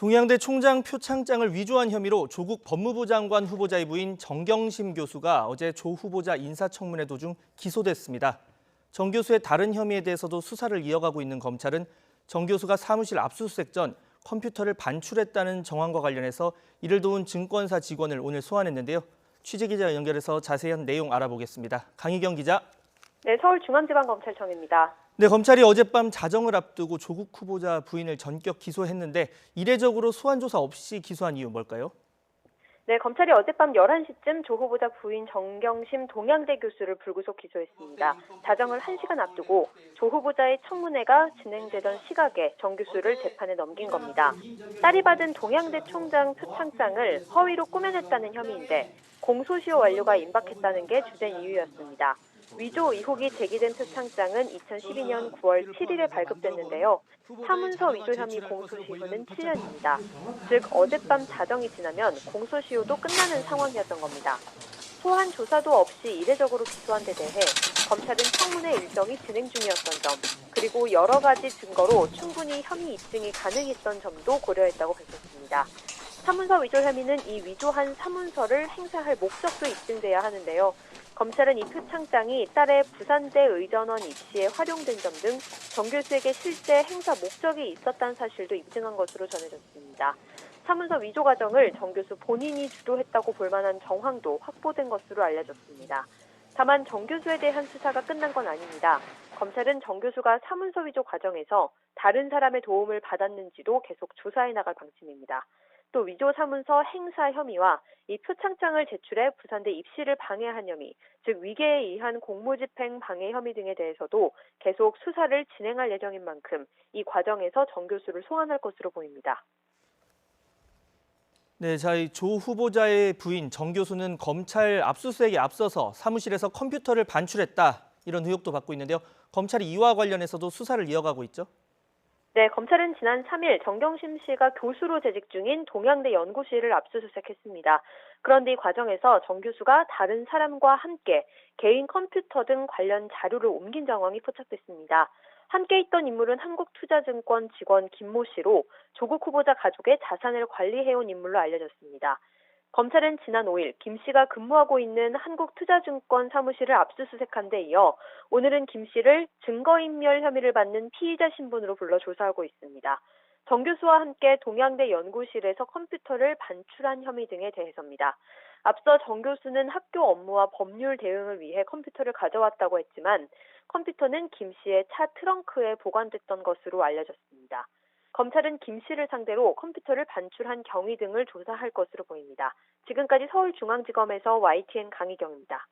동양대 총장 표창장을 위조한 혐의로 조국 법무부 장관 후보자의 부인 정경심 교수가 어제 조 후보자 인사청문회 도중 기소됐습니다. 정 교수의 다른 혐의에 대해서도 수사를 이어가고 있는 검찰은 정 교수가 사무실 압수수색 전 컴퓨터를 반출했다는 정황과 관련해서 이를 도운 증권사 직원을 오늘 소환했는데요. 취재기자 연결해서 자세한 내용 알아보겠습니다. 강희경 기자. 네, 서울중앙지방검찰청입니다. 네, 검찰이 어젯밤 자정을 앞두고 조국 후보자 부인을 전격 기소했는데 이례적으로 소환 조사 없이 기소한 이유 뭘까요? 네, 검찰이 어젯밤 11시쯤 조 후보자 부인 정경심 동양대 교수를 불구속 기소했습니다. 자정을 1시간 앞두고 조 후보자의 청문회가 진행되던 시각에 정 교수를 재판에 넘긴 겁니다. 딸이 받은 동양대 총장 표창장을 허위로 꾸며냈다는 혐의인데 공소시효 완료가 임박했다는 게 주된 이유였습니다. 위조 의혹이 제기된 표창장은 2012년 9월 7일에 발급됐는데요. 사문서 위조 혐의 공소시효는 7년입니다. 즉 어젯밤 자정이 지나면 공소시효도 끝나는 상황이었던 겁니다. 소환 조사도 없이 이례적으로 기소한 데 대해 검찰은 청문회 일정이 진행 중이었던 점, 그리고 여러 가지 증거로 충분히 혐의 입증이 가능했던 점도 고려했다고 밝혔습니다. 사문서 위조 혐의는 이 위조한 사문서를 행사할 목적도 입증돼야 하는데요. 검찰은 이 표창장이 딸의 부산대 의전원 입시에 활용된 점 등 정 교수에게 실제 행사 목적이 있었다는 사실도 입증한 것으로 전해졌습니다. 사문서 위조 과정을 정 교수 본인이 주도했다고 볼 만한 정황도 확보된 것으로 알려졌습니다. 다만 정 교수에 대한 수사가 끝난 건 아닙니다. 검찰은 정 교수가 사문서 위조 과정에서 다른 사람의 도움을 받았는지도 계속 조사해 나갈 방침입니다. 또 위조 사문서 행사 혐의와 이 표창장을 제출해 부산대 입시를 방해한 혐의, 즉 위계에 의한 공무집행 방해 혐의 등에 대해서도 계속 수사를 진행할 예정인 만큼 이 과정에서 정 교수를 소환할 것으로 보입니다. 네, 이 조 후보자의 부인 정 교수는 검찰 압수수색에 앞서서 사무실에서 컴퓨터를 반출했다 이런 의혹도 받고 있는데요. 검찰이 이와 관련해서도 수사를 이어가고 있죠. 네, 검찰은 지난 3일 정경심 씨가 교수로 재직 중인 동양대 연구실을 압수수색했습니다. 그런데 이 과정에서 정 교수가 다른 사람과 함께 개인 컴퓨터 등 관련 자료를 옮긴 정황이 포착됐습니다. 함께 있던 인물은 한국투자증권 직원 김모 씨로 조국 후보자 가족의 자산을 관리해온 인물로 알려졌습니다. 검찰은 지난 5일 김 씨가 근무하고 있는 한국투자증권 사무실을 압수수색한 데 이어 오늘은 김 씨를 증거인멸 혐의를 받는 피의자 신분으로 불러 조사하고 있습니다. 정 교수와 함께 동양대 연구실에서 컴퓨터를 반출한 혐의 등에 대해서입니다. 앞서 정 교수는 학교 업무와 법률 대응을 위해 컴퓨터를 가져왔다고 했지만 컴퓨터는 김 씨의 차 트렁크에 보관됐던 것으로 알려졌습니다. 검찰은 김 씨를 상대로 컴퓨터를 반출한 경위 등을 조사할 것으로 보입니다. 지금까지 서울중앙지검에서 YTN 강희경입니다.